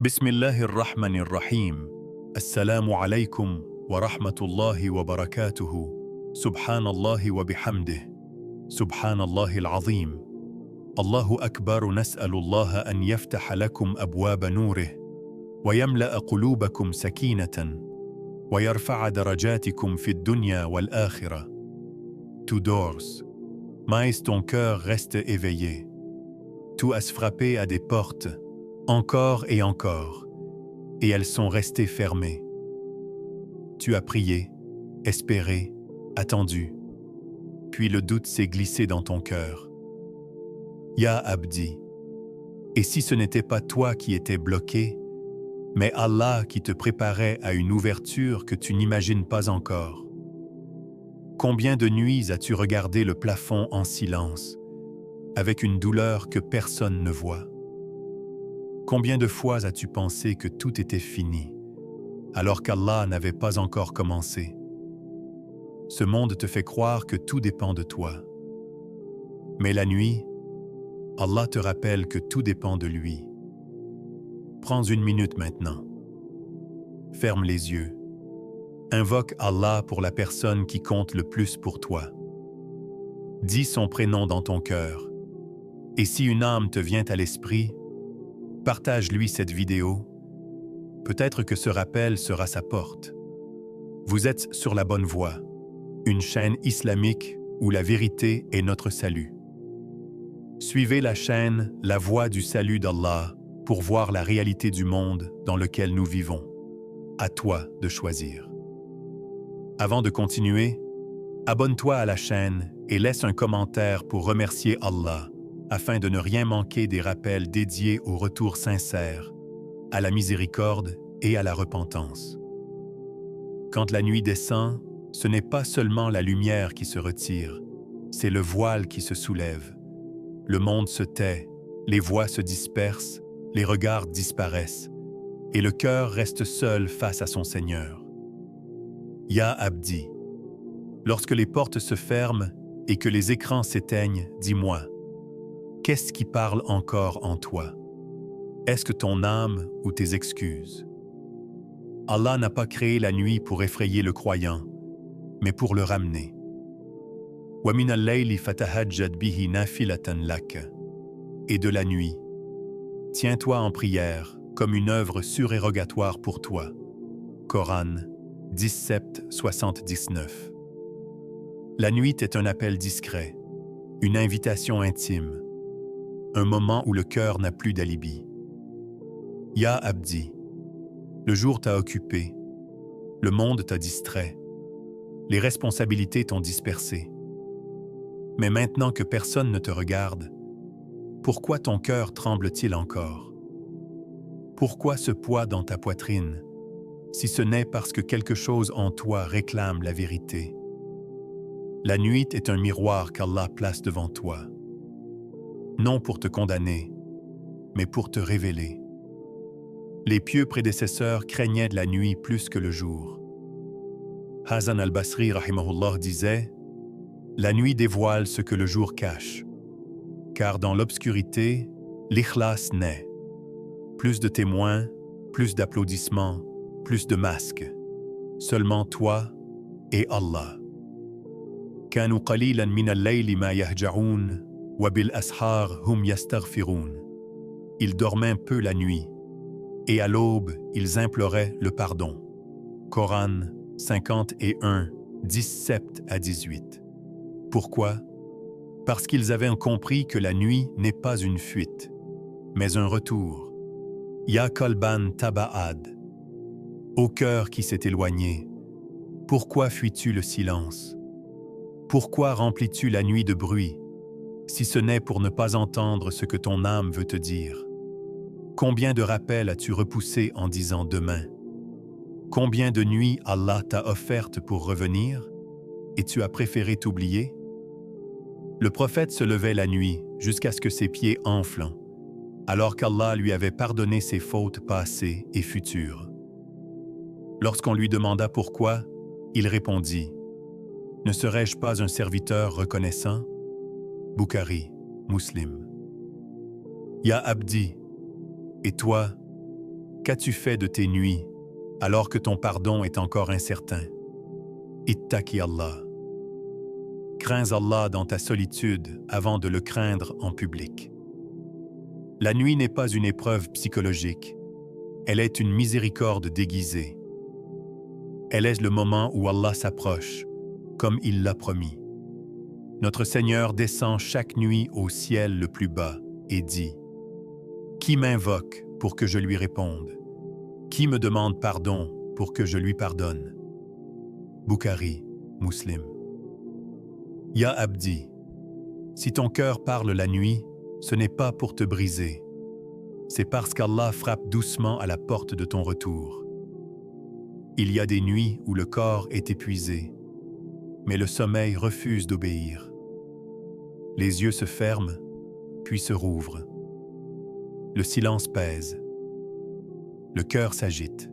بسم الله الرحمن الرحيم. السلام عليكم ورحمة الله وبركاته. سبحان الله وبحمده. سبحان الله العظيم. الله أكبر. نسأل الله أن يفتح لكم أبواب نوره ويملأ قلوبكم سكينة ويرفع درجاتكم في الدنيا والآخرة. Tu dors, mais ton cœur reste éveillé. Tu as frappé à des portes, encore et encore, et elles sont restées fermées. Tu as prié, espéré, attendu, puis le doute s'est glissé dans ton cœur. Ya Abdi, et si ce n'était pas toi qui étais bloqué, mais Allah qui te préparait à une ouverture que tu n'imagines pas encore? Combien de nuits as-tu regardé le plafond en silence, avec une douleur que personne ne voit? Combien de fois as-tu pensé que tout était fini, alors qu'Allah n'avait pas encore commencé? Ce monde te fait croire que tout dépend de toi. Mais la nuit, Allah te rappelle que tout dépend de lui. Prends une minute maintenant. Ferme les yeux. Invoque Allah pour la personne qui compte le plus pour toi. Dis son prénom dans ton cœur. Et si une âme te vient à l'esprit, partage-lui cette vidéo. Peut-être que ce rappel sera sa porte. Vous êtes sur la bonne voie, une chaîne islamique où la vérité est notre salut. Suivez la chaîne La Voie du Salut d'Allah pour voir la réalité du monde dans lequel nous vivons. À toi de choisir. Avant de continuer, abonne-toi à la chaîne et laisse un commentaire pour remercier Allah, afin de ne rien manquer des rappels dédiés au retour sincère, à la miséricorde et à la repentance. Quand la nuit descend, ce n'est pas seulement la lumière qui se retire, c'est le voile qui se soulève. Le monde se tait, les voix se dispersent, les regards disparaissent, et le cœur reste seul face à son Seigneur. Ya Abdi, lorsque les portes se ferment et que les écrans s'éteignent, dis-moi, qu'est-ce qui parle encore en toi? Est-ce que ton âme ou tes excuses? Allah n'a pas créé la nuit pour effrayer le croyant, mais pour le ramener. وَمِنَ اللَّيْلِ فَتَهَجَّدْ بِهِ نَافِلَةً لَكَ. Et de la nuit, tiens-toi en prière comme une œuvre surérogatoire pour toi. Coran 17:79. La nuit est un appel discret, une invitation intime, un moment où le cœur n'a plus d'alibi. Ya Abdi, le jour t'a occupé, le monde t'a distrait, les responsabilités t'ont dispersé. Mais maintenant que personne ne te regarde, pourquoi ton cœur tremble-t-il encore? Pourquoi ce poids dans ta poitrine, si ce n'est parce que quelque chose en toi réclame la vérité? La nuit est un miroir qu'Allah place devant toi, non pour te condamner, mais pour te révéler. Les pieux prédécesseurs craignaient de la nuit plus que le jour. Hasan al-Basri rahimahullah disait « La nuit dévoile ce que le jour cache, car dans l'obscurité, l'ikhlas naît. Plus de témoins, plus d'applaudissements, plus de masques. Seulement toi et Allah. كانوا قليلا من الليل ما يهجعون وبالأسحار هم يستغفرون. Ils dormaient peu la nuit, et à l'aube, ils imploraient le pardon. Coran 51, 17-18. Pourquoi? Parce qu'ils avaient compris que la nuit n'est pas une fuite, mais un retour. Ya Qalban Taba'ad. Ô cœur qui s'est éloigné, pourquoi fuis-tu le silence? Pourquoi remplis-tu la nuit de bruit, si ce n'est pour ne pas entendre ce que ton âme veut te dire? Combien de rappels as-tu repoussé en disant demain? Combien de nuits Allah t'a offertes pour revenir, et tu as préféré t'oublier? Le prophète se levait la nuit jusqu'à ce que ses pieds enflent, alors qu'Allah lui avait pardonné ses fautes passées et futures. Lorsqu'on lui demanda pourquoi, il répondit « Ne serais-je pas un serviteur reconnaissant ?» Bukhari, Muslim. Ya Abdi, et toi, Qu'as-tu fait de tes nuits, alors que ton pardon est encore incertain? Ittaqi Allah. Crains Allah dans ta solitude avant de le craindre en public. La nuit n'est pas une épreuve psychologique, elle est une miséricorde déguisée. Elle est le moment où Allah s'approche, comme il l'a promis. Notre Seigneur descend chaque nuit au ciel le plus bas et dit « Qui m'invoque pour que je lui réponde? Qui me demande pardon pour que je lui pardonne ?» Bukhari, Muslim. Ya Abdi, si ton cœur parle la nuit, ce n'est pas pour te briser. C'est parce qu'Allah frappe doucement à la porte de ton retour. Il y a des nuits où le corps est épuisé, mais le sommeil refuse d'obéir. Les yeux se ferment, puis se rouvrent. Le silence pèse. Le cœur s'agite.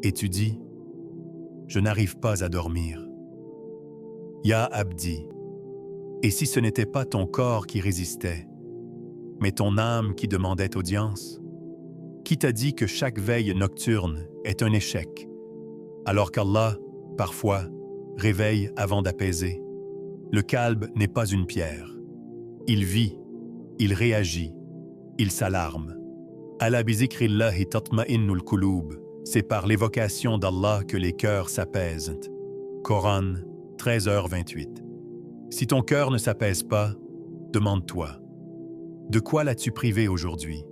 Et tu dis, « Je n'arrive pas à dormir. » Ya Abdi, et si ce n'était pas ton corps qui résistait, mais ton âme qui demandait audience? Qui t'a dit que chaque veille nocturne est un échec, alors qu'Allah, parfois, réveille avant d'apaiser? Le calbe n'est pas une pierre. Il vit, il réagit, il s'alarme. Ala bizikrillahi tatma'innul qulub. C'est par l'évocation d'Allah que les cœurs s'apaisent. Coran 13h28. Si ton cœur ne s'apaise pas, demande-toi, de quoi l'as-tu privé aujourd'hui?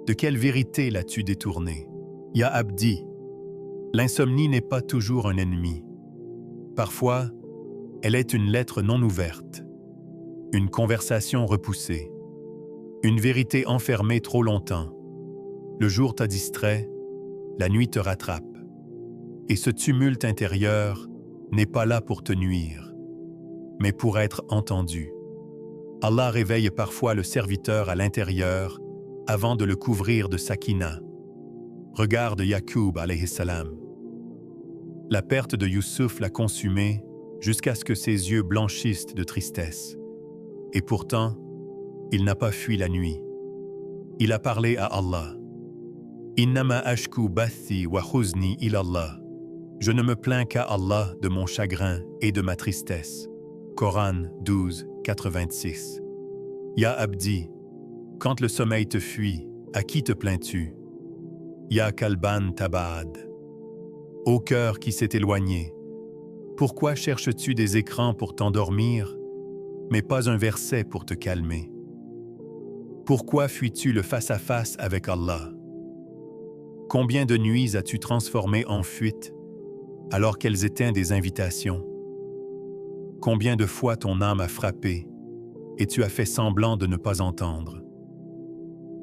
De quelle vérité l'as-tu détourné? Ya Abdi, l'insomnie n'est pas toujours un ennemi. Parfois, elle est une lettre non ouverte, une conversation repoussée, une vérité enfermée trop longtemps. Le jour t'a distrait, la nuit te rattrape. Et ce tumulte intérieur n'est pas là pour te nuire, mais pour être entendu. Allah réveille parfois le serviteur à l'intérieur avant de le couvrir de sakina. Regarde Yacoub alayhi salam. La perte de Youssouf l'a consumé jusqu'à ce que ses yeux blanchissent de tristesse. Et pourtant, il n'a pas fui la nuit. Il a parlé à Allah. Innama ashku bathi wa huzni ilallah. Je ne me plains qu'à Allah de mon chagrin et de ma tristesse. Coran 12, 86. Ya Abdi, quand le sommeil te fuit, à qui te plains-tu? Ya Kalban Tabad. Ô cœur qui s'est éloigné, pourquoi cherches-tu des écrans pour t'endormir, mais pas un verset pour te calmer? Pourquoi fuis-tu le face-à-face avec Allah? Combien de nuits as-tu transformées en fuite, alors qu'elles étaient des invitations? Combien de fois ton âme a frappé, et tu as fait semblant de ne pas entendre?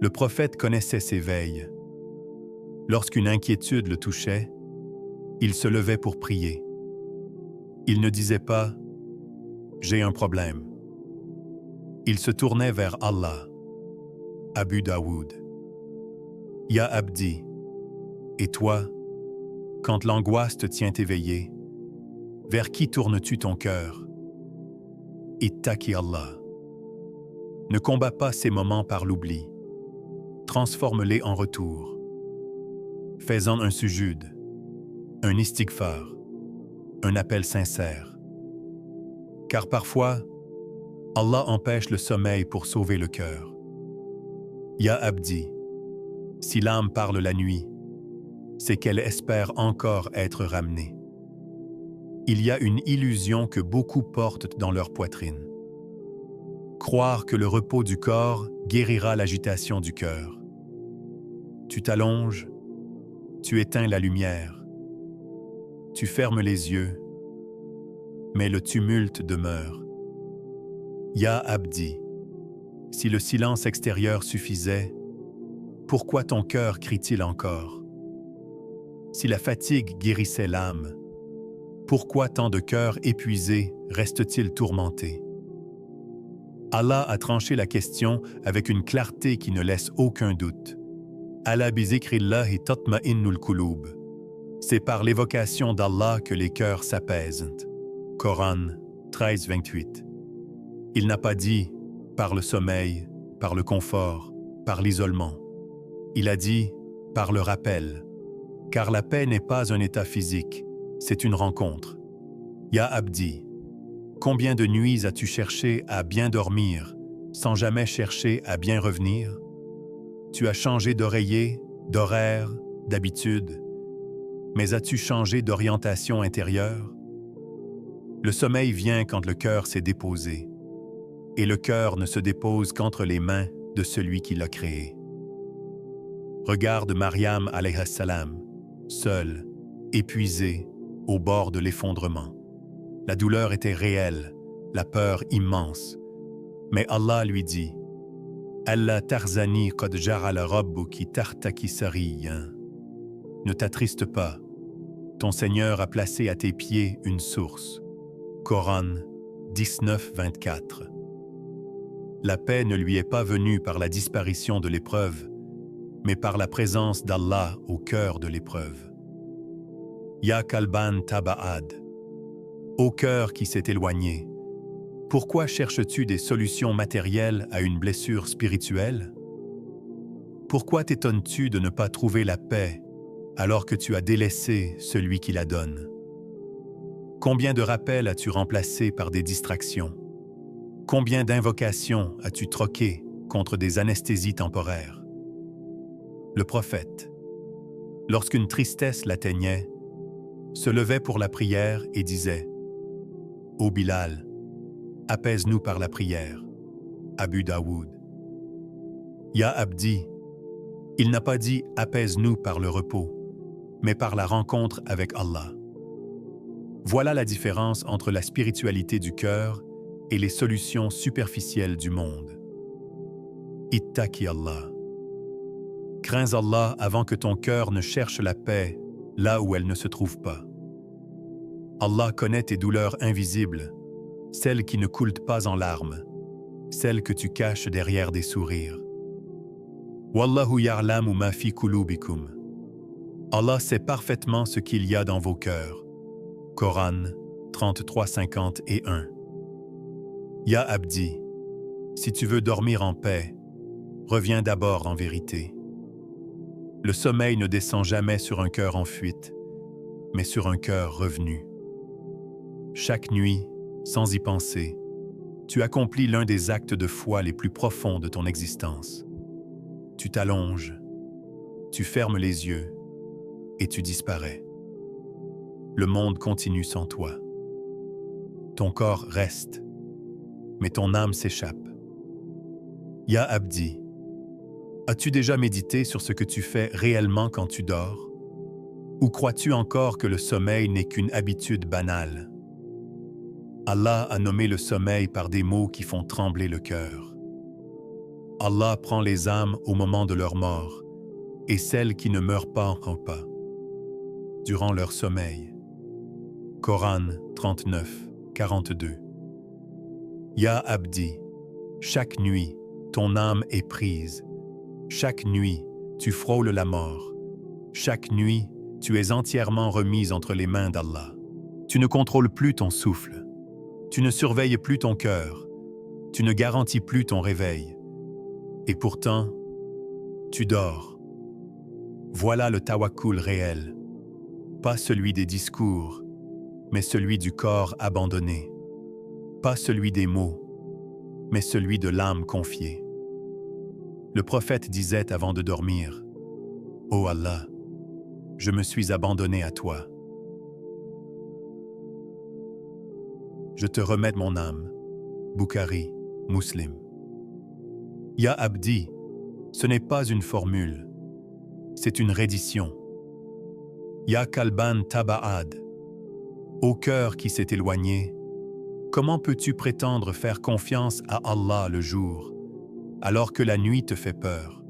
Le prophète connaissait ses veilles. Lorsqu'une inquiétude le touchait, il se levait pour prier. Il ne disait pas « J'ai un problème ». Il se tournait vers Allah. Abu Daoud. Ya Abdi, et toi, quand l'angoisse te tient éveillé, vers qui tournes-tu ton cœur? Ittaqi Allah. Ne combats pas ces moments par l'oubli. Transforme-les en retour. Fais-en un sujud, un istighfar, un appel sincère. Car parfois, Allah empêche le sommeil pour sauver le cœur. Ya Abdi, si l'âme parle la nuit, c'est qu'elle espère encore être ramenée. Il y a une illusion que beaucoup portent dans leur poitrine. Croire que le repos du corps guérira l'agitation du cœur. Tu t'allonges, tu éteins la lumière, tu fermes les yeux, mais le tumulte demeure. Ya Abdi, si le silence extérieur suffisait, pourquoi ton cœur crie-t-il encore? Si la fatigue guérissait l'âme, pourquoi tant de cœurs épuisés restent-ils tourmentés? Allah a tranché la question avec une clarté qui ne laisse aucun doute. Ala bizikrillahi tatma'innul qulub. C'est par l'évocation d'Allah que les cœurs s'apaisent. Coran 13, 28. Il n'a pas dit par le sommeil, par le confort, par l'isolement. Il a dit par le rappel, car la paix n'est pas un état physique, c'est une rencontre. Ya Abdi, combien de nuits as-tu cherché à bien dormir, sans jamais chercher à bien revenir? Tu as changé d'oreiller, d'horaire, d'habitude, mais as-tu changé d'orientation intérieure? Le sommeil vient quand le cœur s'est déposé, et le cœur ne se dépose qu'entre les mains de celui qui l'a créé. Regarde Mariam alayhi salam, seule, épuisée, au bord de l'effondrement. La douleur était réelle, la peur immense. Mais Allah lui dit « Allah tarzani qad ja'ala rabbuki tahtaki sariyyan » Ne t'attriste pas, ton Seigneur a placé à tes pieds une source. Coran 19, 24. La paix ne lui est pas venue par la disparition de l'épreuve, mais par la présence d'Allah au cœur de l'épreuve. Ya Kalban Taba'ad, ô cœur qui s'est éloigné, pourquoi cherches-tu des solutions matérielles à une blessure spirituelle? Pourquoi t'étonnes-tu de ne pas trouver la paix alors que tu as délaissé celui qui la donne? Combien de rappels as-tu remplacés par des distractions? Combien d'invocations as-tu troquées contre des anesthésies temporaires? Le prophète, lorsqu'une tristesse l'atteignait, se levait pour la prière et disait « Ô Bilal, apaise-nous par la prière. » Abu Daoud. Ya Abdi, il n'a pas dit « apaise-nous par le repos », mais par la rencontre avec Allah. Voilà la différence entre la spiritualité du cœur et les solutions superficielles du monde. Ittaqi Allah. Crains Allah avant que ton cœur ne cherche la paix là où elle ne se trouve pas. Allah connaît tes douleurs invisibles, celles qui ne coulent pas en larmes, celles que tu caches derrière des sourires. Wallahu ya'lamu ma fi qulubikum. Allah sait parfaitement ce qu'il y a dans vos cœurs. Coran 33, 50 et 1. Ya Abdi, si tu veux dormir en paix, reviens d'abord en vérité. Le sommeil ne descend jamais sur un cœur en fuite, mais sur un cœur revenu. Chaque nuit, sans y penser, tu accomplis l'un des actes de foi les plus profonds de ton existence. Tu t'allonges, tu fermes les yeux et tu disparais. Le monde continue sans toi. Ton corps reste, mais ton âme s'échappe. Ya Abdi, as-tu déjà médité sur ce que tu fais réellement quand tu dors? Ou crois-tu encore que le sommeil n'est qu'une habitude banale? Allah a nommé le sommeil par des mots qui font trembler le cœur. Allah prend les âmes au moment de leur mort et celles qui ne meurent pas en pas, durant leur sommeil. Coran 39, 42. Ya Abdi, chaque nuit, ton âme est prise. Chaque nuit, tu frôles la mort. Chaque nuit, tu es entièrement remise entre les mains d'Allah. Tu ne contrôles plus ton souffle. Tu ne surveilles plus ton cœur. Tu ne garantis plus ton réveil. Et pourtant, tu dors. Voilà le tawakkul réel. Pas celui des discours, mais celui du corps abandonné. Pas celui des mots, mais celui de l'âme confiée. Le prophète disait avant de dormir, « Ô Allah, je me suis abandonné à toi. Je te remets mon âme. » Bukhari, Muslim. Ya Abdi, ce n'est pas une formule, c'est une reddition. Ya Kalban Taba'ad, ô cœur qui s'est éloigné, comment peux-tu prétendre faire confiance à Allah le jour, alors que la nuit te fait peur?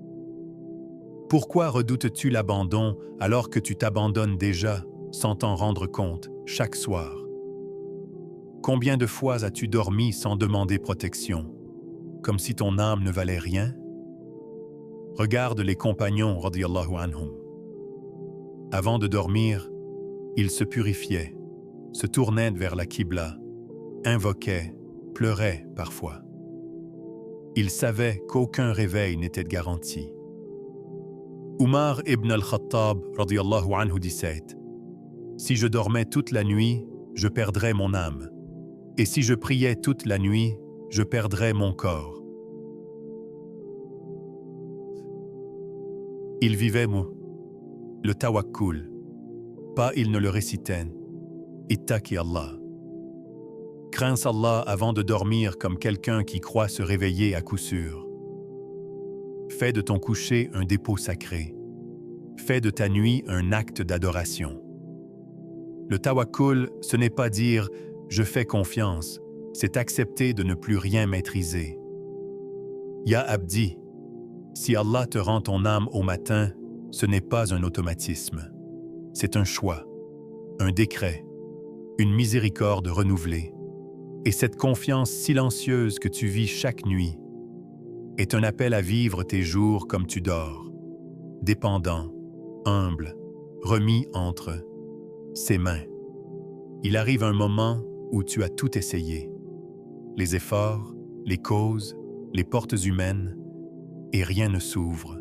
Pourquoi redoutes-tu l'abandon alors que tu t'abandonnes déjà sans t'en rendre compte chaque soir? Combien de fois as-tu dormi sans demander protection, comme si ton âme ne valait rien? Regarde les compagnons radiyallahu anhum. Avant de dormir, ils se purifiaient, se tournaient vers la Qibla, invoquaient, pleuraient parfois. Ils savaient qu'aucun réveil n'était garanti. Umar ibn al-Khattab radiyallahu anhu disait: Si je dormais toute la nuit, je perdrais mon âme. Et si je priais toute la nuit, je perdrais mon corps. Il vivait le tawakkul. Pas il ne le récitait. Ittaqi Allah. Crains Allah avant de dormir comme quelqu'un qui croit se réveiller à coup sûr. Fais de ton coucher un dépôt sacré. Fais de ta nuit un acte d'adoration. Le tawakkul, ce n'est pas dire « je fais confiance », c'est accepter de ne plus rien maîtriser. Ya Abdi, si Allah te rend ton âme au matin, ce n'est pas un automatisme. C'est un choix, un décret, une miséricorde renouvelée. Et cette confiance silencieuse que tu vis chaque nuit est un appel à vivre tes jours comme tu dors, dépendant, humble, remis entre ses mains. Il arrive un moment où tu as tout essayé. Les efforts, les causes, les portes humaines, et rien ne s'ouvre.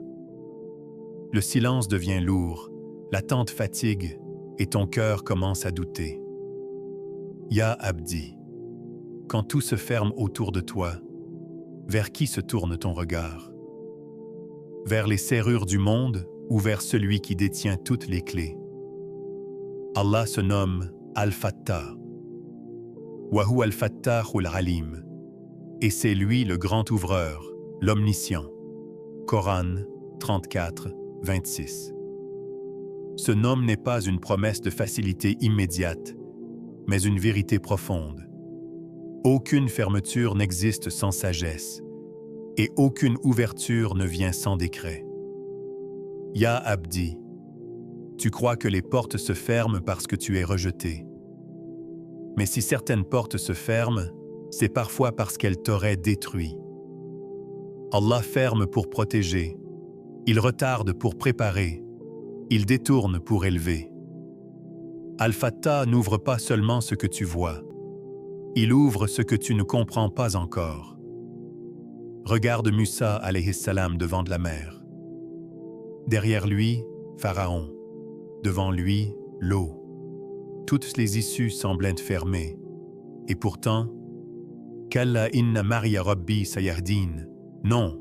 Le silence devient lourd, l'attente fatigue, et ton cœur commence à douter. Ya Abdi, quand tout se ferme autour de toi, vers qui se tourne ton regard? Vers les serrures du monde ou vers celui qui détient toutes les clés? Allah se nomme Al-Fattah. Wa huwa al-Fattahul Alim. Et c'est lui le grand ouvreur, l'omniscient. Coran 34, 26. Ce nom n'est pas une promesse de facilité immédiate, mais une vérité profonde. Aucune fermeture n'existe sans sagesse, et aucune ouverture ne vient sans décret. Ya Abdi, tu crois que les portes se ferment parce que tu es rejeté. Mais si certaines portes se ferment, c'est parfois parce qu'elles t'auraient détruit. Allah ferme pour protéger, il retarde pour préparer, il détourne pour élever. Al-Fattah n'ouvre pas seulement ce que tu vois, il ouvre ce que tu ne comprends pas encore. Regarde Musa alayhi salam devant de la mer. Derrière lui, Pharaon. Devant lui, l'eau. Toutes les issues semblent être fermées. Et pourtant, Kalla inna Maria Rabbi sayahdin. Non.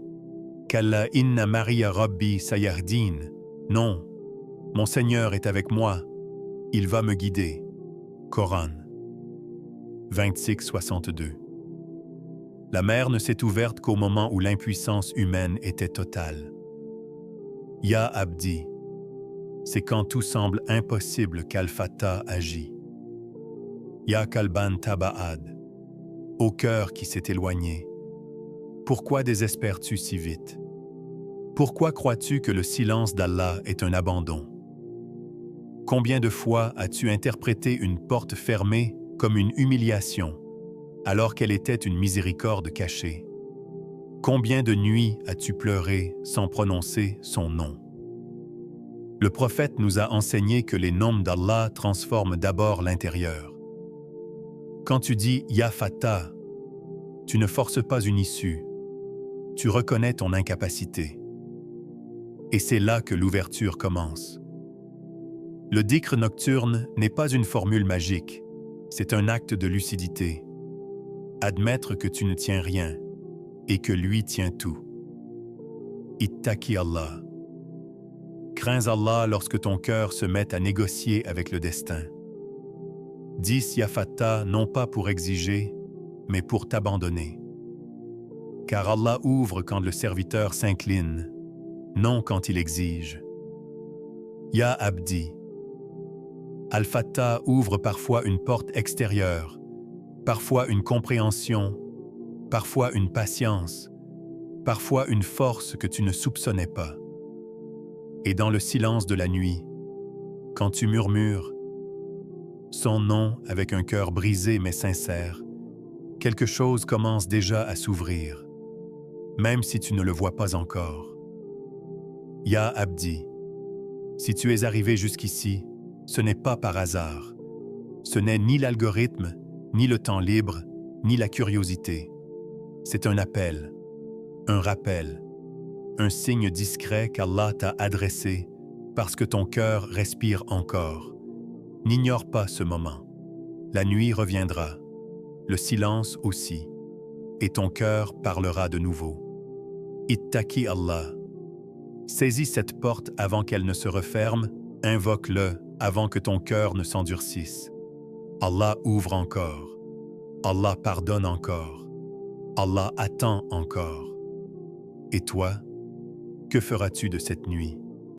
Kalla inna Maria Rabbi sayahdin. Non. Mon Seigneur est avec moi. Il va me guider. Coran 26-62. La mer ne s'est ouverte qu'au moment où l'impuissance humaine était totale. Ya Abdi, c'est quand tout semble impossible qu'Al-Fattah agit. Ya Kalban Taba'ad, au cœur qui s'est éloigné, pourquoi désespères-tu si vite? Pourquoi crois-tu que le silence d'Allah est un abandon? Combien de fois as-tu interprété une porte fermée comme une humiliation, alors qu'elle était une miséricorde cachée? Combien de nuits as-tu pleuré sans prononcer son nom? Le prophète nous a enseigné que les noms d'Allah transforment d'abord l'intérieur. Quand tu dis « Ya Fattah », tu ne forces pas une issue, tu reconnais ton incapacité. Et c'est là que l'ouverture commence. Le dhikr nocturne n'est pas une formule magique, c'est un acte de lucidité. Admettre que tu ne tiens rien et que lui tient tout. Ittaqi Allah. Crains Allah lorsque ton cœur se met à négocier avec le destin. Dis Ya Fattah non pas pour exiger, mais pour t'abandonner. Car Allah ouvre quand le serviteur s'incline, non quand il exige. Ya Abdi. Al-Fattah ouvre parfois une porte extérieure, parfois une compréhension, parfois une patience, parfois une force que tu ne soupçonnais pas. Et dans le silence de la nuit, quand tu murmures son nom avec un cœur brisé mais sincère, quelque chose commence déjà à s'ouvrir, même si tu ne le vois pas encore. Ya Abdi, si tu es arrivé jusqu'ici, ce n'est pas par hasard. Ce n'est ni l'algorithme, ni le temps libre, ni la curiosité. C'est un appel, un rappel. un signe discret qu'Allah t'a adressé parce que ton cœur respire encore. N'ignore pas ce moment. La nuit reviendra, le silence aussi, et ton cœur parlera de nouveau. Ittaqi Allah. Saisis cette porte avant qu'elle ne se referme, invoque-le avant que ton cœur ne s'endurcisse. Allah ouvre encore. Allah pardonne encore. Allah attend encore. Et toi, que feras-tu de cette nuit ?